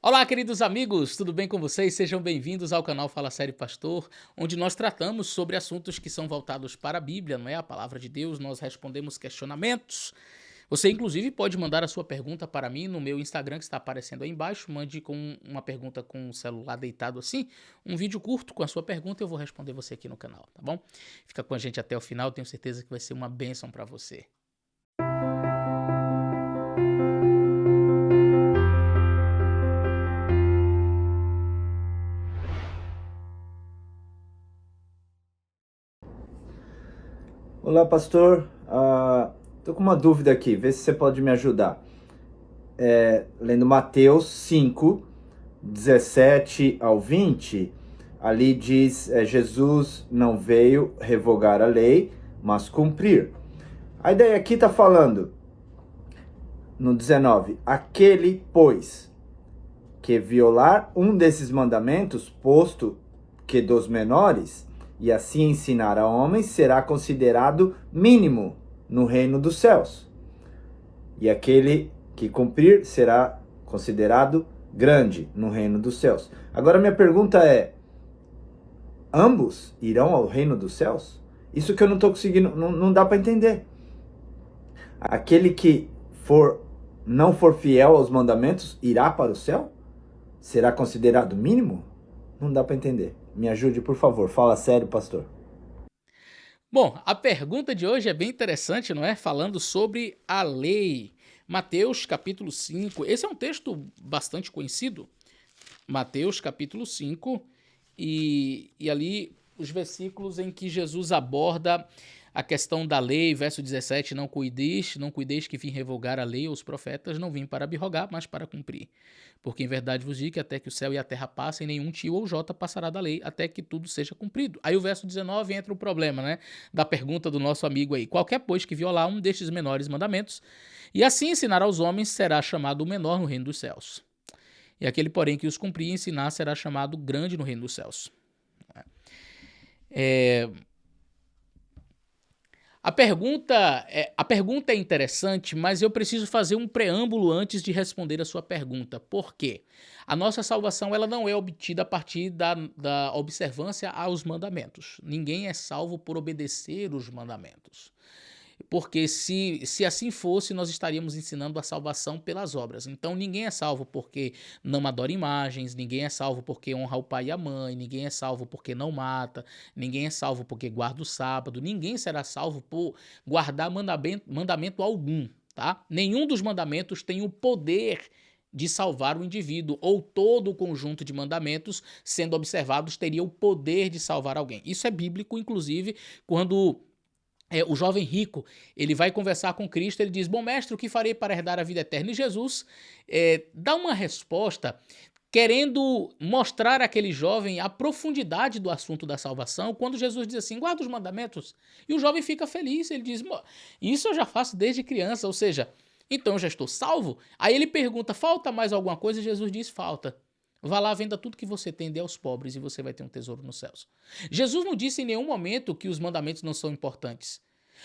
Olá, queridos amigos, tudo bem com vocês? Sejam bem-vindos ao canal Fala Sério Pastor, onde nós tratamos sobre assuntos que são voltados para a Bíblia, não é? A palavra de Deus, nós respondemos questionamentos. Você, inclusive, pode mandar a sua pergunta para mim no meu Instagram, que está aparecendo aí embaixo. Mande com uma pergunta com o celular deitado assim, um vídeo curto com a sua pergunta e eu vou responder você aqui no canal, tá bom? Fica com a gente até o final, tenho certeza que vai ser uma bênção para você. Olá, pastor. Tô com uma dúvida aqui, vê se você pode me ajudar. Lendo Mateus 5, 17 ao 20, ali diz: Jesus não veio revogar a lei, mas cumprir. A ideia aqui está falando, no 19: aquele, pois, que violar um desses mandamentos, posto que dos menores, e assim ensinar a homens, será considerado mínimo no reino dos céus. E aquele que cumprir será considerado grande no reino dos céus. Agora minha pergunta é: ambos irão ao reino dos céus? Isso que eu não estou conseguindo, não dá para entender. Aquele que não for fiel aos mandamentos irá para o céu? Será considerado mínimo? Não dá para entender. Me ajude, por favor. Fala sério, pastor. Bom, a pergunta de hoje é bem interessante, não é? Falando sobre a lei. Mateus capítulo 5. Esse é um texto bastante conhecido. Mateus capítulo 5. E ali os versículos em que Jesus aborda a questão da lei, verso 17, não cuideis que vim revogar a lei ou os profetas, não vim para abrogar, mas para cumprir. Porque em verdade vos digo que até que o céu e a terra passem, nenhum tio ou jota passará da lei, até que tudo seja cumprido. Aí o verso 19 entra o problema, né? Da pergunta do nosso amigo aí. Qualquer, pois, que violar um destes menores mandamentos, e assim ensinar aos homens, será chamado o menor no reino dos céus. E aquele, porém, que os cumprir e ensinar, será chamado grande no reino dos céus. A pergunta é interessante, mas eu preciso fazer um preâmbulo antes de responder a sua pergunta. Por quê? A nossa salvação ela não é obtida a partir da observância aos mandamentos. Ninguém é salvo por obedecer os mandamentos. Porque se assim fosse, nós estaríamos ensinando a salvação pelas obras. Então ninguém é salvo porque não adora imagens, ninguém é salvo porque honra o pai e a mãe, ninguém é salvo porque não mata, ninguém é salvo porque guarda o sábado, ninguém será salvo por guardar mandamento algum, tá? Nenhum dos mandamentos tem o poder de salvar o indivíduo, ou todo o conjunto de mandamentos, sendo observados, teria o poder de salvar alguém. Isso é bíblico, inclusive, quando o jovem rico, ele vai conversar com Cristo, ele diz: bom mestre, o que farei para herdar a vida eterna? E Jesus dá uma resposta querendo mostrar àquele jovem a profundidade do assunto da salvação, quando Jesus diz assim: guarda os mandamentos. E o jovem fica feliz, ele diz: isso eu já faço desde criança, ou seja, então eu já estou salvo? Aí ele pergunta: falta mais alguma coisa? E Jesus diz: falta. Vá lá, venda tudo que você tem, dê aos pobres e você vai ter um tesouro nos céus. Jesus não disse em nenhum momento que os mandamentos não são importantes.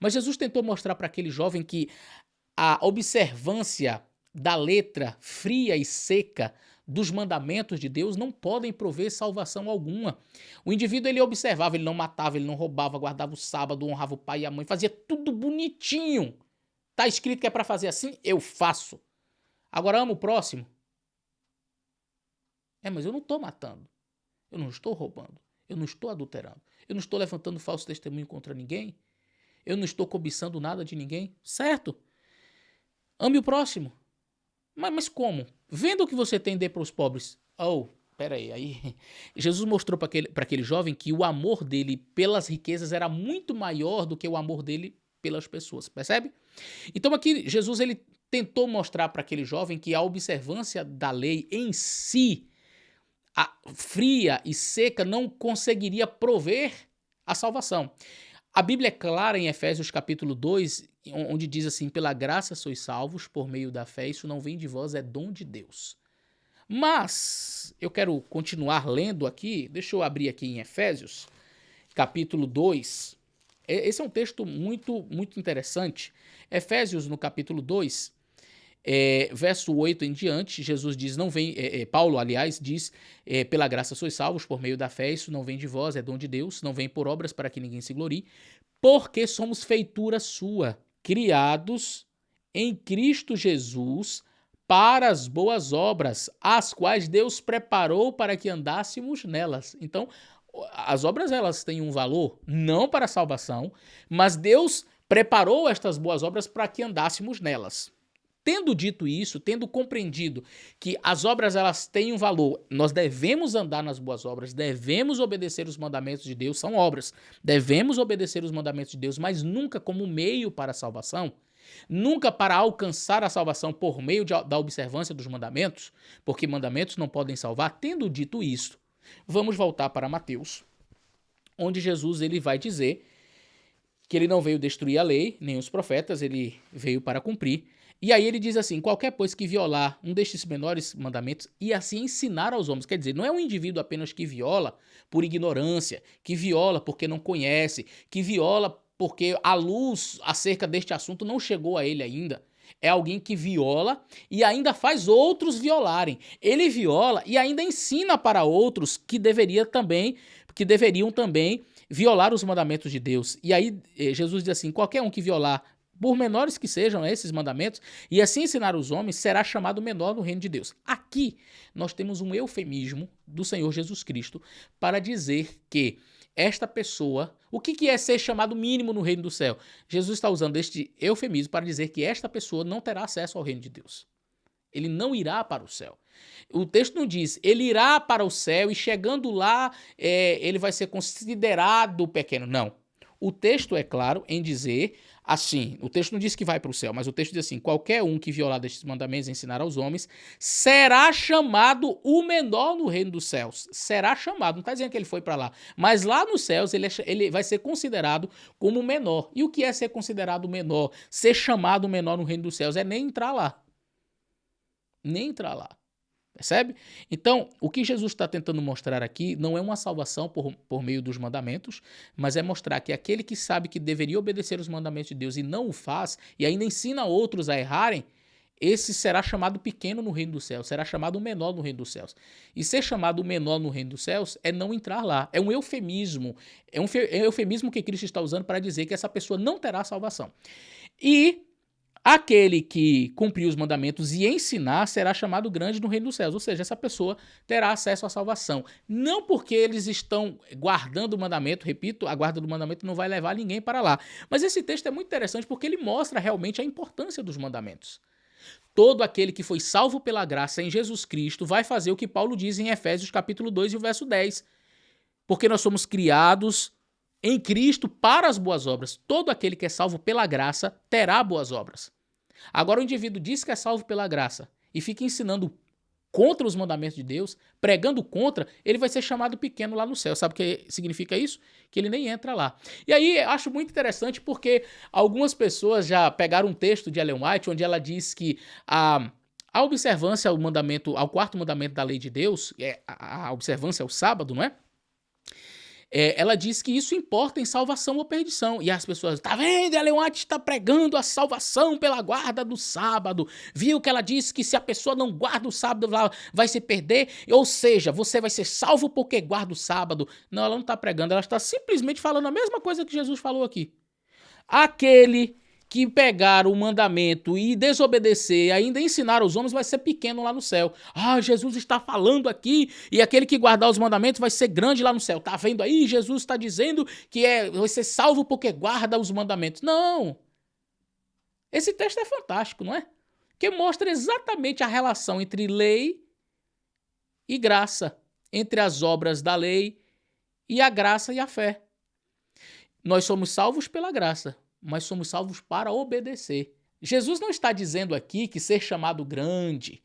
Mas Jesus tentou mostrar para aquele jovem que a observância da letra fria e seca dos mandamentos de Deus não podem prover salvação alguma. O indivíduo ele observava, ele não matava, ele não roubava, guardava o sábado, honrava o pai e a mãe, fazia tudo bonitinho. Tá escrito que é para fazer assim, eu faço. Agora amo o próximo. Mas eu não estou matando, eu não estou roubando, eu não estou adulterando, eu não estou levantando falso testemunho contra ninguém, eu não estou cobiçando nada de ninguém, certo? Ame o próximo. Mas como? Venda o que você tem, dê para os pobres. Peraí, aí Jesus mostrou para aquele jovem que o amor dele pelas riquezas era muito maior do que o amor dele pelas pessoas, percebe? Então aqui Jesus ele tentou mostrar para aquele jovem que a observância da lei em si, a fria e seca, não conseguiria prover a salvação. A Bíblia é clara em Efésios capítulo 2, onde diz assim: pela graça sois salvos por meio da fé, isso não vem de vós, é dom de Deus. Mas eu quero continuar lendo aqui, deixa eu abrir aqui em Efésios capítulo 2. Esse é um texto muito, muito interessante. Efésios no capítulo 2, Verso 8 em diante, Jesus diz, não vem, Paulo, aliás, diz, pela graça sois salvos por meio da fé, isso não vem de vós, é dom de Deus, não vem por obras para que ninguém se glorie, porque somos feitura sua, criados em Cristo Jesus para as boas obras, as quais Deus preparou para que andássemos nelas. Então, as obras elas têm um valor, não para a salvação, mas Deus preparou estas boas obras para que andássemos nelas. Tendo dito isso, tendo compreendido que as obras elas têm um valor, nós devemos andar nas boas obras, devemos obedecer os mandamentos de Deus, são obras, devemos obedecer os mandamentos de Deus, mas nunca como meio para a salvação, nunca para alcançar a salvação por meio da observância dos mandamentos, porque mandamentos não podem salvar. Tendo dito isso, vamos voltar para Mateus, onde Jesus ele vai dizer que ele não veio destruir a lei, nem os profetas, ele veio para cumprir. E aí ele diz assim, qualquer pois que violar um destes menores mandamentos e assim ensinar aos homens, quer dizer, não é um indivíduo apenas que viola por ignorância, que viola porque não conhece, que viola porque a luz acerca deste assunto não chegou a ele ainda. É alguém que viola e ainda faz outros violarem. Ele viola e ainda ensina para outros que deveriam também violar os mandamentos de Deus. E aí Jesus diz assim, qualquer um que violar, por menores que sejam esses mandamentos, e assim ensinar os homens, será chamado menor no reino de Deus. Aqui nós temos um eufemismo do Senhor Jesus Cristo para dizer que esta pessoa, o que é ser chamado mínimo no reino do céu? Jesus está usando este eufemismo para dizer que esta pessoa não terá acesso ao reino de Deus. Ele não irá para o céu. O texto não diz, ele irá para o céu e chegando lá, ele vai ser considerado pequeno. Não. O texto é claro em dizer assim, o texto não diz que vai para o céu, mas o texto diz assim, qualquer um que violar destes mandamentos e ensinar aos homens, será chamado o menor no reino dos céus. Será chamado, não está dizendo que ele foi para lá, mas lá nos céus ele vai ser considerado como menor. E o que é ser considerado menor? Ser chamado menor no reino dos céus é nem entrar lá. Nem entrar lá. Percebe? Então, o que Jesus está tentando mostrar aqui não é uma salvação por meio dos mandamentos, mas é mostrar que aquele que sabe que deveria obedecer os mandamentos de Deus e não o faz, e ainda ensina outros a errarem, esse será chamado pequeno no reino dos céus, será chamado menor no reino dos céus. E ser chamado menor no reino dos céus é não entrar lá. É um eufemismo. É um eufemismo que Cristo está usando para dizer que essa pessoa não terá salvação. E aquele que cumprir os mandamentos e ensinar será chamado grande no reino dos céus. Ou seja, essa pessoa terá acesso à salvação. Não porque eles estão guardando o mandamento, repito, a guarda do mandamento não vai levar ninguém para lá. Mas esse texto é muito interessante porque ele mostra realmente a importância dos mandamentos. Todo aquele que foi salvo pela graça em Jesus Cristo vai fazer o que Paulo diz em Efésios capítulo 2 e o verso 10. Porque nós somos criados em Cristo para as boas obras. Todo aquele que é salvo pela graça terá boas obras. Agora o indivíduo diz que é salvo pela graça e fica ensinando contra os mandamentos de Deus, pregando contra, ele vai ser chamado pequeno lá no céu. Sabe o que significa isso? Que ele nem entra lá. E aí acho muito interessante porque algumas pessoas já pegaram um texto de Ellen White onde ela diz que a observância ao mandamento, ao quarto mandamento da lei de Deus, a observância ao sábado, não é? Ela diz que isso importa em salvação ou perdição. E as pessoas, tá vendo? Ellen White está pregando a salvação pela guarda do sábado. Viu que ela disse que se a pessoa não guarda o sábado, ela vai se perder? Ou seja, você vai ser salvo porque guarda o sábado. Não, ela não está pregando, ela está simplesmente falando a mesma coisa que Jesus falou aqui. Aquele que pegar o mandamento e desobedecer e ainda ensinar aos homens vai ser pequeno lá no céu. Ah, Jesus está falando aqui e aquele que guardar os mandamentos vai ser grande lá no céu. Tá vendo aí? Jesus está dizendo que vai ser salvo porque guarda os mandamentos. Não! Esse texto é fantástico, não é? Que mostra exatamente a relação entre lei e graça, entre as obras da lei e a graça e a fé. Nós somos salvos pela graça, mas somos salvos para obedecer. Jesus não está dizendo aqui que ser chamado grande,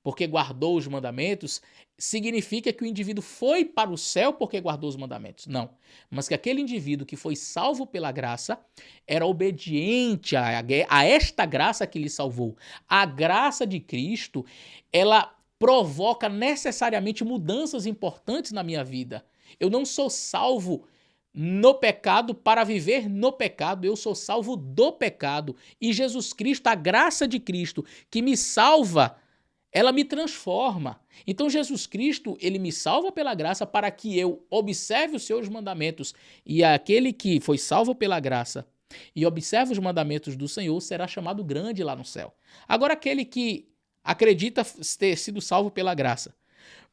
porque guardou os mandamentos, significa que o indivíduo foi para o céu porque guardou os mandamentos. Não. Mas que aquele indivíduo que foi salvo pela graça era obediente a esta graça que lhe salvou. A graça de Cristo, ela provoca necessariamente mudanças importantes na minha vida. Eu não sou salvo no pecado para viver no pecado, eu sou salvo do pecado. E Jesus Cristo, a graça de Cristo que me salva, ela me transforma. Então Jesus Cristo, ele me salva pela graça para que eu observe os seus mandamentos. E aquele que foi salvo pela graça e observa os mandamentos do Senhor será chamado grande lá no céu. Agora aquele que acredita ter sido salvo pela graça,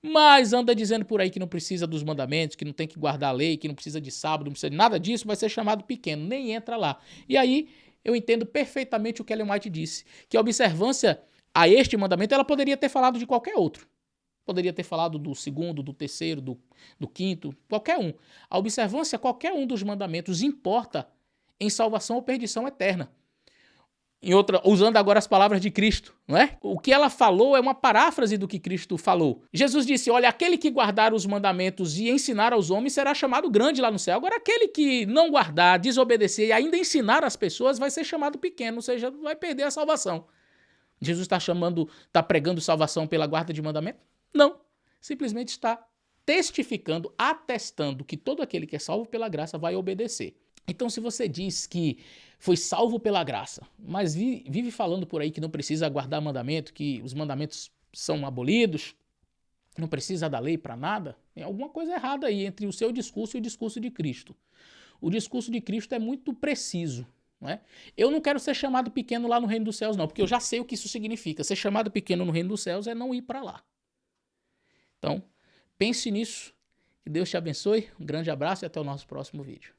mas anda dizendo por aí que não precisa dos mandamentos, que não tem que guardar a lei, que não precisa de sábado, não precisa de nada disso, vai ser chamado pequeno, nem entra lá. E aí eu entendo perfeitamente o que Ellen White disse, que a observância a este mandamento, ela poderia ter falado de qualquer outro. Poderia ter falado do segundo, do terceiro, do quinto, qualquer um. A observância a qualquer um dos mandamentos importa em salvação ou perdição eterna. Usando agora as palavras de Cristo, não é? O que ela falou é uma paráfrase do que Cristo falou. Jesus disse, olha, aquele que guardar os mandamentos e ensinar aos homens será chamado grande lá no céu. Agora, aquele que não guardar, desobedecer e ainda ensinar as pessoas vai ser chamado pequeno, ou seja, vai perder a salvação. Jesus está pregando salvação pela guarda de mandamento? Não. Simplesmente está testificando, atestando que todo aquele que é salvo pela graça vai obedecer. Então, se você diz que foi salvo pela graça, mas vive falando por aí que não precisa guardar mandamento, que os mandamentos são abolidos, não precisa da lei para nada, tem alguma coisa errada aí entre o seu discurso e o discurso de Cristo. O discurso de Cristo é muito preciso. Não é? Eu não quero ser chamado pequeno lá no reino dos céus, não, porque eu já sei o que isso significa. Ser chamado pequeno no reino dos céus é não ir para lá. Então, pense nisso. Que Deus te abençoe. Um grande abraço e até o nosso próximo vídeo.